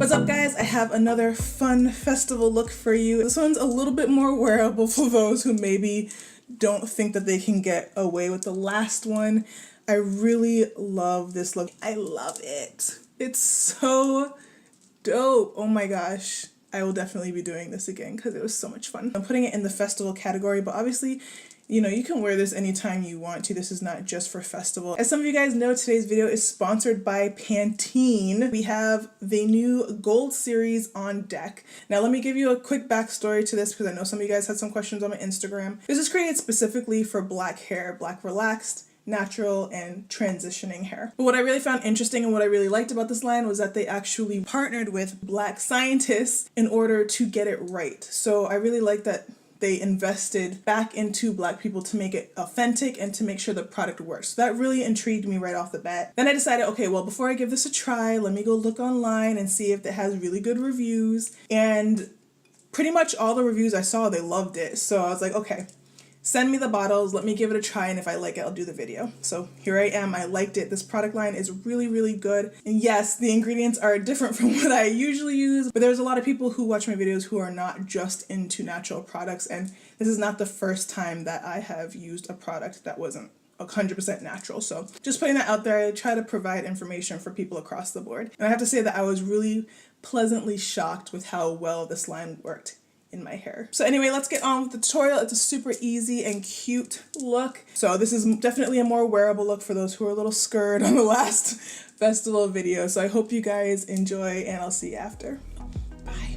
What's up guys? I have another fun festival look for you. This one's a little bit more wearable for those who maybe don't think that they can get away with the last one. I really love this look. I love it. It's so dope. Oh my gosh. I will definitely be doing this again because it was so much fun. I'm putting it in the festival category, but obviously, you know, you can wear this anytime you want to. This is not just for festival. As some of you guys know, today's video is sponsored by Pantene. We have the new Gold series on deck. Now, let me give you a quick backstory to this because I know some of you guys had some questions on my Instagram. This is created specifically for black hair, black relaxed, natural, and transitioning hair. But what I really found interesting and what I really liked about this line was that they actually partnered with black scientists in order to get it right. So I really like that they invested back into black people to make it authentic and to make sure the product works. So that really intrigued me right off the bat. Then I decided, okay, well, before I give this a try, let me go look online and see if it has really good reviews. And pretty much all the reviews I saw, they loved it. So I was like, okay, send me the bottles, let me give it a try, and if I like it, I'll do the video. So here I am, I liked it. This product line is really, really good. And yes, the ingredients are different from what I usually use, but there's a lot of people who watch my videos who are not just into natural products, and this is not the first time that I have used a product that wasn't 100% natural. So just putting that out there, I try to provide information for people across the board. And I have to say that I was really pleasantly shocked with how well this line worked in my hair. So anyway, let's get on with the tutorial. It's a super easy and cute look. So this is definitely a more wearable look for those who are a little scared on the last festival video. So I hope you guys enjoy and I'll see you after. Bye.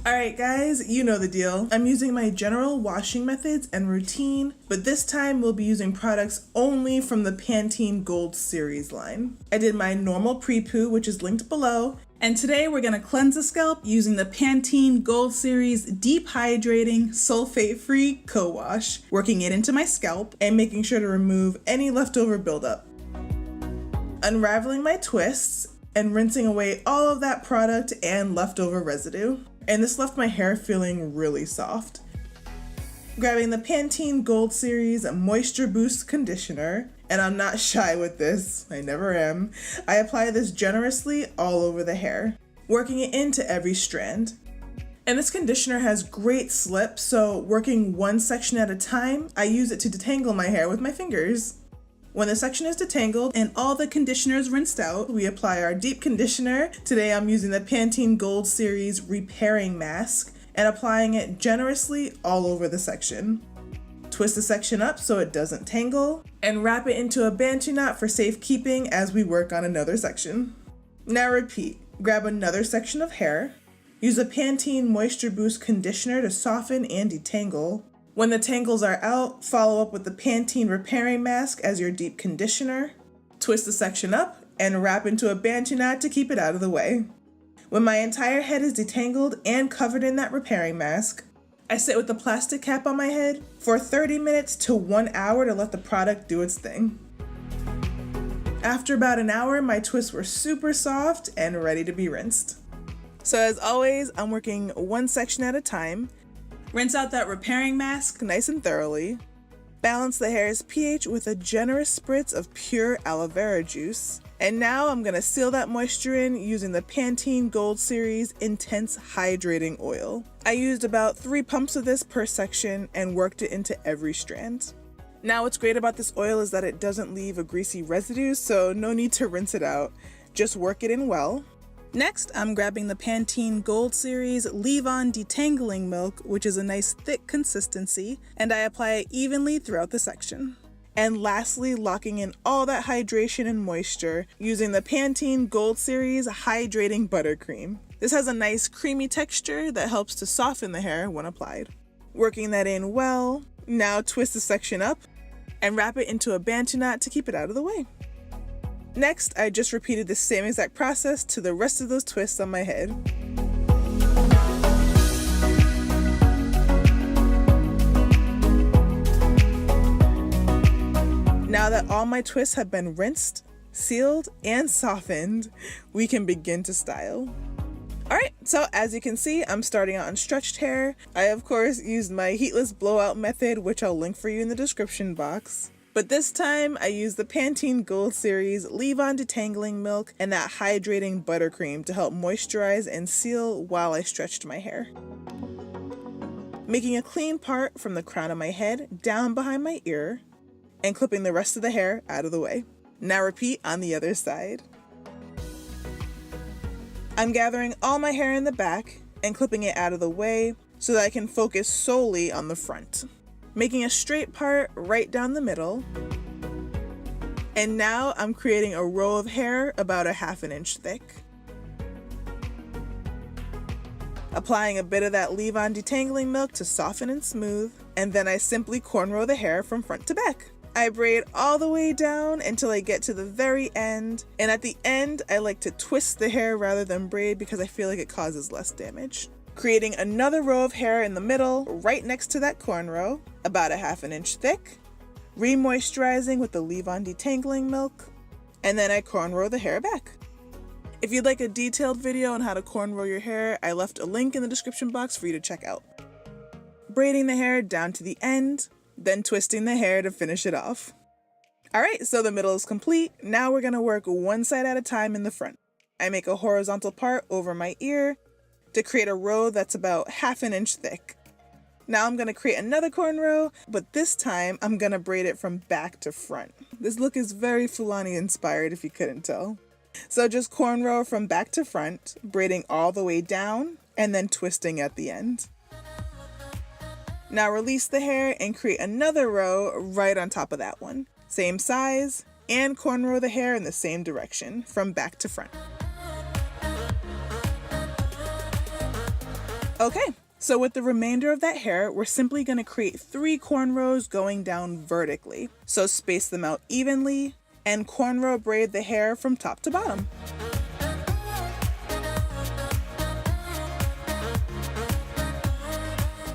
Alright guys, you know the deal. I'm using my general washing methods and routine, but this time we'll be using products only from the Pantene Gold series line. I did my normal pre-poo, which is linked below, and today we're going to cleanse the scalp using the Pantene Gold Series Deep Hydrating Sulfate-Free Co-Wash, working it into my scalp and making sure to remove any leftover buildup. Unraveling my twists and rinsing away all of that product and leftover residue. And this left my hair feeling really soft. Grabbing the Pantene Gold Series Moisture Boost Conditioner, and I'm not shy with this, I never am. I apply this generously all over the hair, working it into every strand. And this conditioner has great slip, so working one section at a time, I use it to detangle my hair with my fingers. When the section is detangled and all the conditioner is rinsed out, we apply our deep conditioner. Today I'm using the Pantene Gold Series Repairing Mask and applying it generously all over the section. Twist the section up so it doesn't tangle, and wrap it into a bantu knot for safekeeping as we work on another section. Now repeat, grab another section of hair, use a Pantene Moisture Boost Conditioner to soften and detangle. When the tangles are out, follow up with the Pantene Repairing Mask as your deep conditioner, twist the section up, and wrap into a bantu knot to keep it out of the way. When my entire head is detangled and covered in that repairing mask, I sit with the plastic cap on my head for 30 minutes to 1 hour to let the product do its thing. After about an hour, my twists were super soft and ready to be rinsed. So as always, I'm working one section at a time. Rinse out that repairing mask nice and thoroughly. Balance the hair's pH with a generous spritz of pure aloe vera juice. And now I'm gonna seal that moisture in using the Pantene Gold Series Intense Hydrating Oil. I used about 3 pumps of this per section and worked it into every strand. Now what's great about this oil is that it doesn't leave a greasy residue, so no need to rinse it out. Just work it in well. Next, I'm grabbing the Pantene Gold Series Leave-On Detangling Milk, which is a nice thick consistency, and I apply it evenly throughout the section. And lastly, locking in all that hydration and moisture using the Pantene Gold Series Hydrating Buttercream. This has a nice creamy texture that helps to soften the hair when applied. Working that in well, now twist the section up and wrap it into a bantu knot to keep it out of the way. Next, I just repeated the same exact process to the rest of those twists on my head. Now that all my twists have been rinsed, sealed, and softened, we can begin to style. Alright, so as you can see, I'm starting out on stretched hair. I of course used my heatless blowout method, which I'll link for you in the description box. But this time I used the Pantene Gold Series Leave-On Detangling Milk and that hydrating buttercream to help moisturize and seal while I stretched my hair. Making a clean part from the crown of my head down behind my ear and clipping the rest of the hair out of the way. Now repeat on the other side. I'm gathering all my hair in the back and clipping it out of the way so that I can focus solely on the front. Making a straight part right down the middle. And now I'm creating a row of hair about a ½ inch thick. Applying a bit of that leave-on detangling milk to soften and smooth, and then I simply cornrow the hair from front to back. I braid all the way down until I get to the very end, and at the end I like to twist the hair rather than braid because I feel like it causes less damage. Creating another row of hair in the middle, right next to that cornrow, about a ½ inch thick, re-moisturizing with the leave-on detangling milk, and then I cornrow the hair back. If you'd like a detailed video on how to cornrow your hair, I left a link in the description box for you to check out. Braiding the hair down to the end, then twisting the hair to finish it off. Alright, so the middle is complete. Now we're going to work one side at a time in the front. I make a horizontal part over my ear to create a row that's about ½ inch thick. Now I'm going to create another cornrow, but this time I'm going to braid it from back to front. This look is very Fulani inspired if you couldn't tell. So just cornrow from back to front, braiding all the way down, and then twisting at the end. Now release the hair and create another row right on top of that one. Same size, and cornrow the hair in the same direction, from back to front. Okay, so with the remainder of that hair, we're simply going to create 3 cornrows going down vertically. So space them out evenly, and cornrow braid the hair from top to bottom.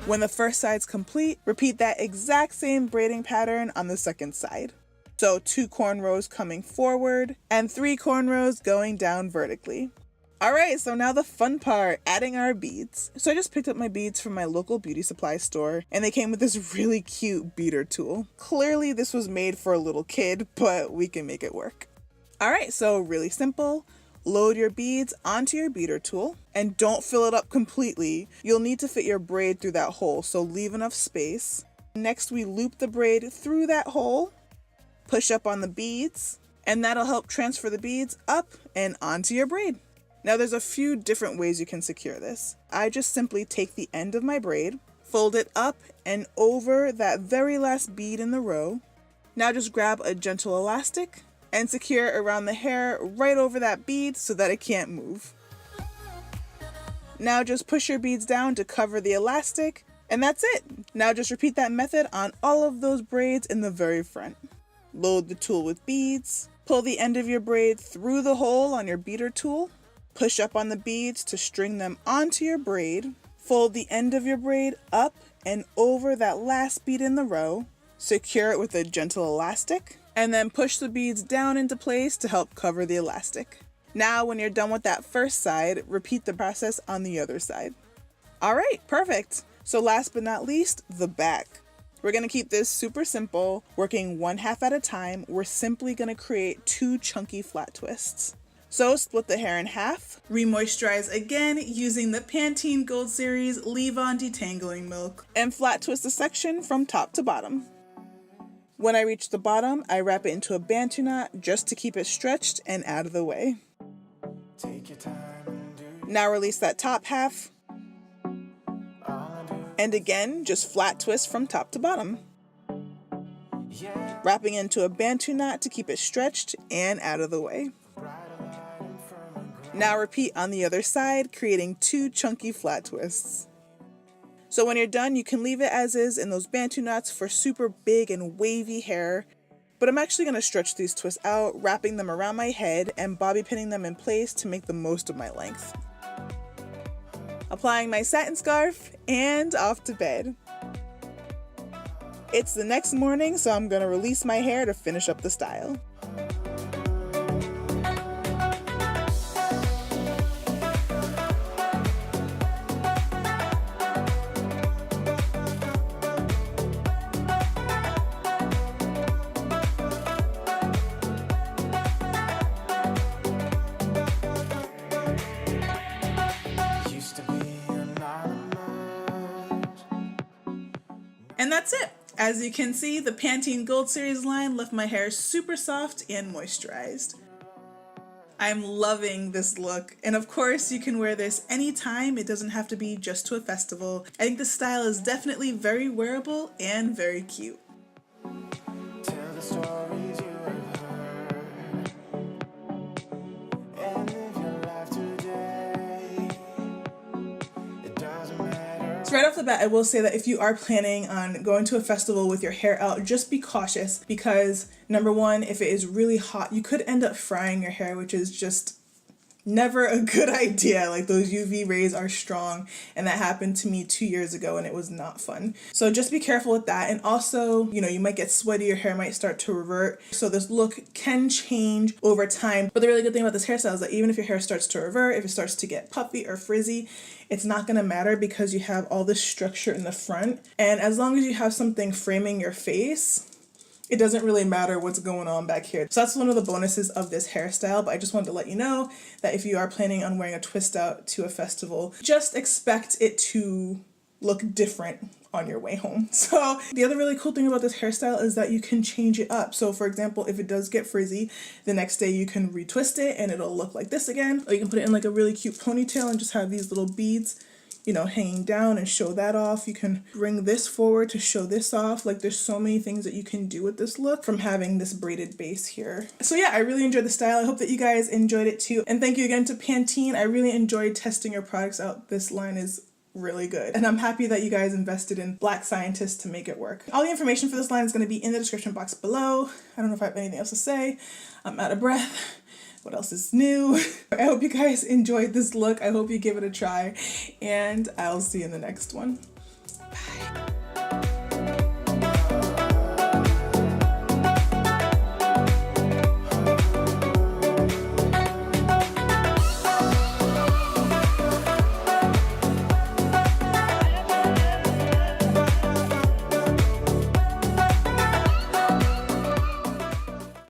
When the first side's complete, repeat that exact same braiding pattern on the second side. So 2 cornrows coming forward and 3 cornrows going down vertically. Alright, so now the fun part, adding our beads. So I just picked up my beads from my local beauty supply store, and they came with this really cute beader tool. Clearly this was made for a little kid, but we can make it work. Alright, so really simple. Load your beads onto your beater tool, and don't fill it up completely. You'll need to fit your braid through that hole, so leave enough space. Next, we loop the braid through that hole, push up on the beads, and that'll help transfer the beads up and onto your braid. Now there's a few different ways you can secure this. I just simply take the end of my braid, fold it up and over that very last bead in the row. Now just grab a gentle elastic and secure it around the hair right over that bead so that it can't move. Now just push your beads down to cover the elastic, and that's it. Now just repeat that method on all of those braids in the very front. Load the tool with beads, pull the end of your braid through the hole on your beater tool, push up on the beads to string them onto your braid, fold the end of your braid up and over that last bead in the row, secure it with a gentle elastic, and then push the beads down into place to help cover the elastic. Now when you're done with that first side, repeat the process on the other side. Alright, perfect. So last but not least, the back. We're going to keep this super simple, working 1/2 at a time. We're simply going to create 2 chunky flat twists. So split the hair in half, re-moisturize again using the Pantene Gold Series Leave-On Detangling Milk, and flat twist the section from top to bottom. When I reach the bottom, I wrap it into a bantu knot just to keep it stretched and out of the way. Now release that top half, and again, just flat twist from top to bottom. Wrapping into a bantu knot to keep it stretched and out of the way. Now repeat on the other side, creating 2 chunky flat twists. So when you're done, you can leave it as is in those bantu knots for super big and wavy hair, but I'm actually going to stretch these twists out, wrapping them around my head and bobby pinning them in place to make the most of my length. Applying my satin scarf and off to bed. It's the next morning, so I'm going to release my hair to finish up the style. And that's it. As you can see, the Pantene Gold Series line left my hair super soft and moisturized. I'm loving this look, and of course you can wear this anytime. It doesn't have to be just to a festival. I think this style is definitely very wearable and very cute. Tell the stories you have heard and live your life today. It doesn't matter. So right off the bat, I will say that if you are planning on going to a festival with your hair out, just be cautious because number one, if it is really hot, you could end up frying your hair, which is just never a good idea. Like, those UV rays are strong, and that happened to me 2 years ago and it was not fun. So just be careful with that. And also, you know, you might get sweaty, your hair might start to revert. So this look can change over time. But the really good thing about this hairstyle is that even if your hair starts to revert, if it starts to get puffy or frizzy, it's not gonna matter because you have all this structure in the front. And as long as you have something framing your face, it doesn't really matter what's going on back here. So that's one of the bonuses of this hairstyle, but I just wanted to let you know that if you are planning on wearing a twist out to a festival, just expect it to look different on your way home. So the other really cool thing about this hairstyle is that you can change it up. So for example, if it does get frizzy, the next day you can retwist it and it'll look like this again. Or you can put it in like a really cute ponytail and just have these little beads, you know, hanging down and show that off. You can bring this forward to show this off. Like, there's so many things that you can do with this look from having this braided base here. So yeah, I really enjoyed the style. I hope that you guys enjoyed it too. And thank you again to Pantene. I really enjoyed testing your products out. This line is really good. And I'm happy that you guys invested in Black scientists to make it work. All the information for this line is going to be in the description box below. I don't know if I have anything else to say. I'm out of breath. What else is new? I hope you guys enjoyed this look. I hope you give it a try, and I'll see you in the next one.